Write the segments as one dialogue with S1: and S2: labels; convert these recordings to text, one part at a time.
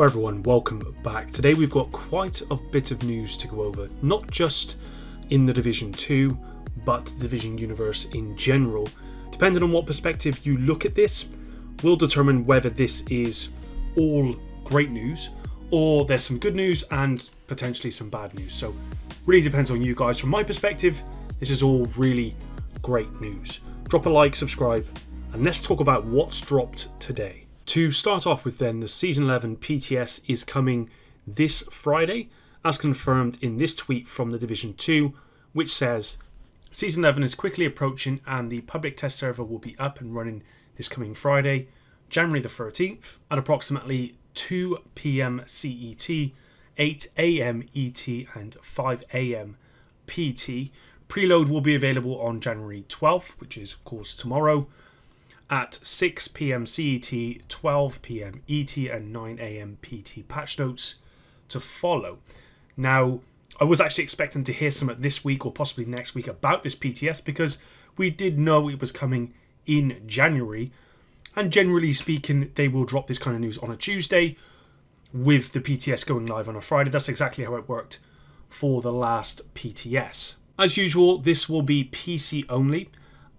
S1: Well everyone, welcome back. Today we've got quite a bit of news to go over, not just in the Division 2, but the Division universe in general. Depending on what perspective you look at this, will determine whether this is all great news, or there's some good news and potentially some bad news. So really depends on you guys. From my perspective, this is all really great news. Drop a like, subscribe, and let's talk about what's dropped today. To start off with then, the Season 11 PTS is coming this Friday, as confirmed in this tweet from the Division 2, which says, Season 11 is quickly approaching and the public test server will be up and running this coming Friday, January the 13th, at approximately 2 PM CET, 8 AM ET and 5 AM PT. Preload will be available on January 12th, which is of course tomorrow, at 6 PM CET, 12 PM ET and 9 AM PT patch notes to follow. Now, I was actually expecting to hear some this week or possibly next week about this PTS because we did know it was coming in January, and generally speaking they will drop this kind of news on a Tuesday with the PTS going live on a Friday. That's exactly how it worked for the last PTS. As usual, this will be PC only,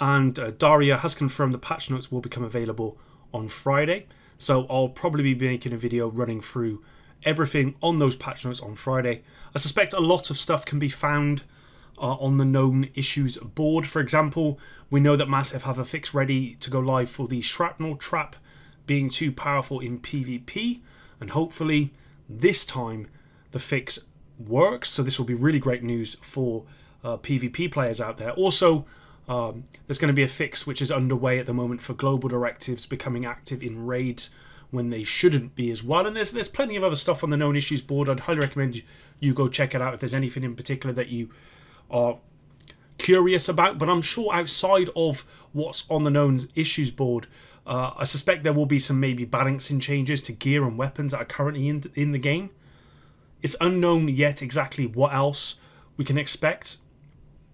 S1: and Daria has confirmed the patch notes will become available on Friday, so I'll probably be making a video running through everything on those patch notes on Friday. I suspect a lot of stuff can be found on the known issues board. For example, we know that Massive have a fix ready to go live for the shrapnel trap being too powerful in PvP, and hopefully this time the fix works, so this will be really great news for PvP players out there. Also, there's going to be a fix which is underway at the moment for global directives becoming active in raids when they shouldn't be as well, and there's plenty of other stuff on the known issues board. I'd highly recommend you go check it out if there's anything in particular that you are curious about. But I'm sure outside of what's on the known issues board, I suspect there will be some maybe balancing changes to gear and weapons that are currently in the game. It's unknown yet exactly what else we can expect,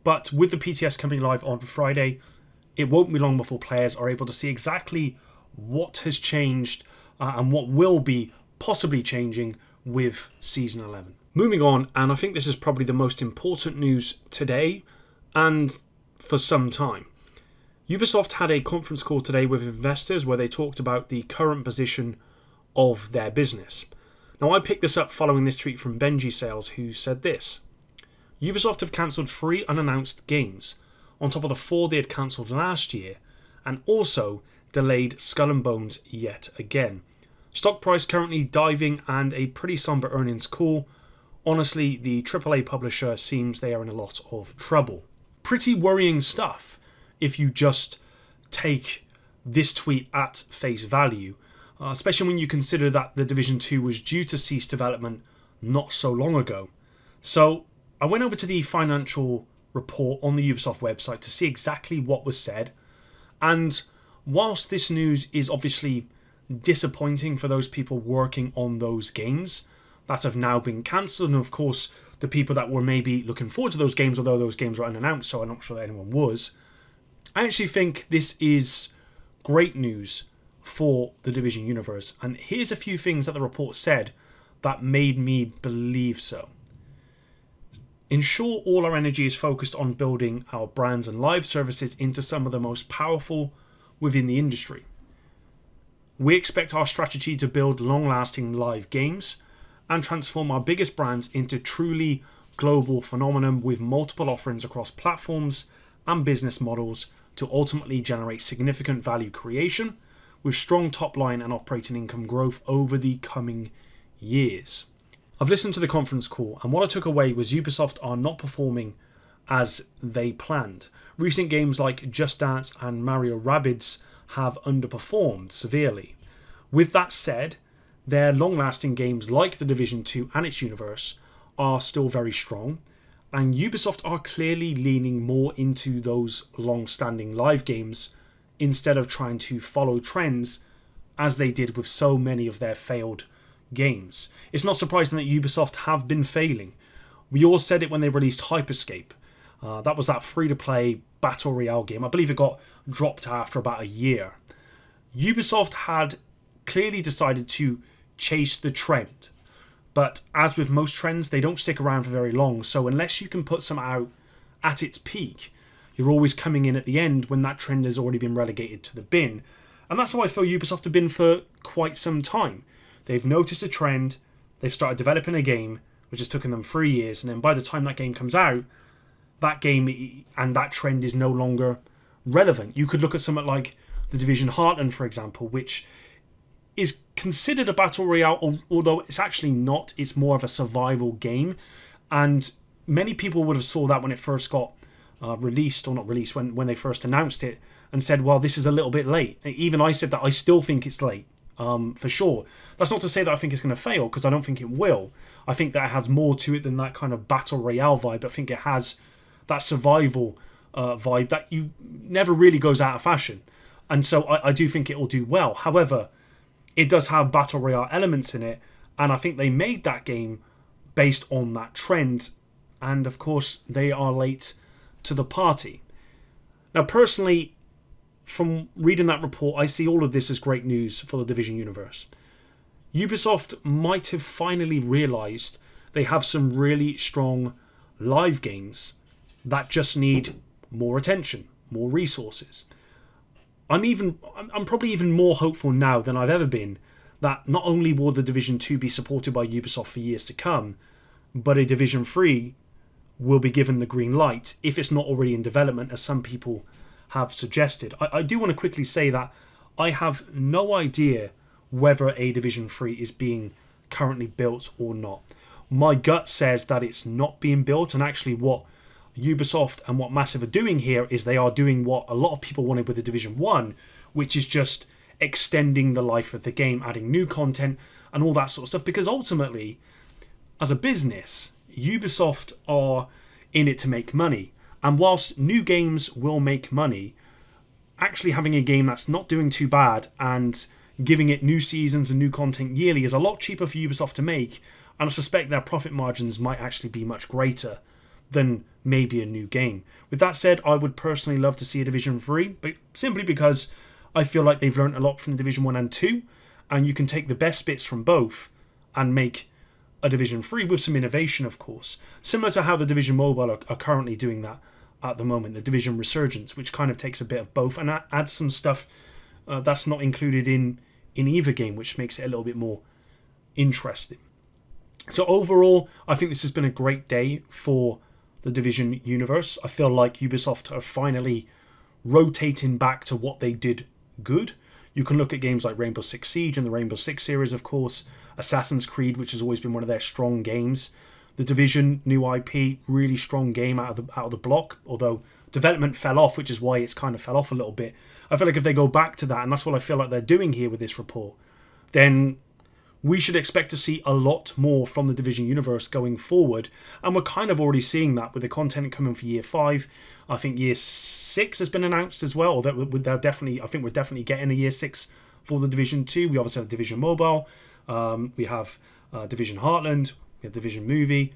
S1: but with the PTS coming live on Friday, it won't be long before players are able to see exactly what has changed and what will be possibly changing with Season 11. Moving on, and I think this is probably the most important news today and for some time. Ubisoft had a conference call today with investors where they talked about the current position of their business. Now, I picked this up following this tweet from Benji Sales, who said this: Ubisoft have cancelled 3 unannounced games, on top of the 4 they had cancelled last year, and also delayed Skull and Bones yet again. Stock price currently diving and a pretty somber earnings call. Honestly, the AAA publisher seems they are in a lot of trouble. Pretty worrying stuff if you just take this tweet at face value, especially when you consider that the Division 2 was due to cease development not so long ago. So I went over to the financial report on the Ubisoft website to see exactly what was said, and whilst this news is obviously disappointing for those people working on those games that have now been cancelled, and of course the people that were maybe looking forward to those games, although those games were unannounced, so I'm not sure that anyone was, I actually think this is great news for the Division universe. And here's a few things that the report said that made me believe so. Ensure all our energy is focused on building our brands and live services into some of the most powerful within the industry. We expect our strategy to build long-lasting live games and transform our biggest brands into truly global phenomenon with multiple offerings across platforms and business models to ultimately generate significant value creation with strong top line and operating income growth over the coming years. I've listened to the conference call, and what I took away was Ubisoft are not performing as they planned. Recent games like Just Dance and Mario Rabbids have underperformed severely. With that said, their long-lasting games like The Division 2 and its universe are still very strong, and Ubisoft are clearly leaning more into those long-standing live games instead of trying to follow trends as they did with so many of their failed games. It's not surprising that Ubisoft have been failing. We all said it when they released Hyperscape. That was that free-to-play Battle Royale game. I believe it got dropped after about a year. Ubisoft had clearly decided to chase the trend. But as with most trends, they don't stick around for very long. So unless you can put some out at its peak, you're always coming in at the end when that trend has already been relegated to the bin. And that's how I feel Ubisoft have been for quite some time. They've noticed a trend, they've started developing a game, which has taken them 3 years, and then by the time that game comes out, that game and that trend is no longer relevant. You could look at something like The Division Heartland, for example, which is considered a battle royale, although it's actually not. It's more of a survival game, and many people would have saw that when it first got released, or not released, when they first announced it, and said, well, this is a little bit late. Even I said that I still think it's late, for sure. That's not to say that I think it's going to fail, because I don't think it will. I think that it has more to it than that kind of battle royale vibe. I think it has that survival vibe that you never really goes out of fashion. And so I do think it will do well. However, it does have battle royale elements in it, and I think they made that game based on that trend, and of course they are late to the party. Now personally, from reading that report, I see all of this as great news for the Division universe. Ubisoft might have finally realised they have some really strong live games that just need more attention, more resources. I'm probably even more hopeful now than I've ever been that not only will the Division 2 be supported by Ubisoft for years to come, but a Division 3 will be given the green light, if it's not already in development, as some people have suggested. I do want to quickly say that I have no idea whether a Division 3 is being currently built or not. My gut says that it's not being built, and actually what Ubisoft and what Massive are doing here is they are doing what a lot of people wanted with the Division 1, which is just extending the life of the game, adding new content and all that sort of stuff, because ultimately, as a business, Ubisoft are in it to make money. And whilst new games will make money, actually having a game that's not doing too bad and giving it new seasons and new content yearly is a lot cheaper for Ubisoft to make, and I suspect their profit margins might actually be much greater than maybe a new game. With that said, I would personally love to see a Division 3, but simply because I feel like they've learned a lot from the Division 1 and 2, and you can take the best bits from both and make a Division 3 with some innovation, of course. Similar to how the Division Mobile are currently doing that at the moment, the Division Resurgence, which kind of takes a bit of both and adds some stuff that's not included in either game, which makes it a little bit more interesting. So overall, I think this has been a great day for the Division universe. I feel like Ubisoft are finally rotating back to what they did good. You can look at games like Rainbow Six Siege and the Rainbow Six series, of course. Assassin's Creed, which has always been one of their strong games. The Division, new IP, really strong game out of the block, although development fell off, which is why it's kind of fell off a little bit. I feel like if they go back to that, and that's what I feel like they're doing here with this report, then we should expect to see a lot more from the Division universe going forward, and we're kind of already seeing that with the content coming for Year 5. I think Year 6 has been announced as well. I think we're definitely getting a Year 6 for the Division 2. We obviously have Division Mobile, we have Division Heartland, we have Division Movie,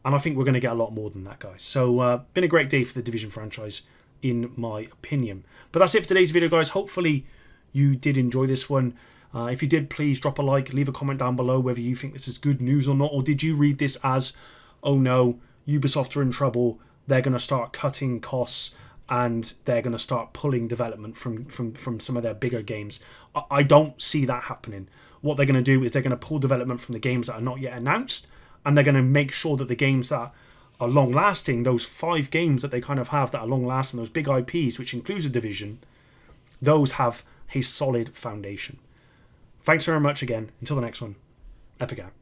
S1: and I think we're going to get a lot more than that, guys. So, been a great day for the Division franchise, in my opinion. But that's it for today's video, guys. Hopefully you did enjoy this one. If you did, please drop a like, leave a comment down below whether you think this is good news or not, or did you read this as, oh no, Ubisoft are in trouble, they're going to start cutting costs and they're going to start pulling development from some of their bigger games. I don't see that happening. What they're going to do is they're going to pull development from the games that are not yet announced, and they're going to make sure that the games that are long-lasting, those 5 games that they kind of have that are long-lasting, those big IPs, which includes a Division, those have a solid foundation. Thanks very much again. Until the next one, Epic out.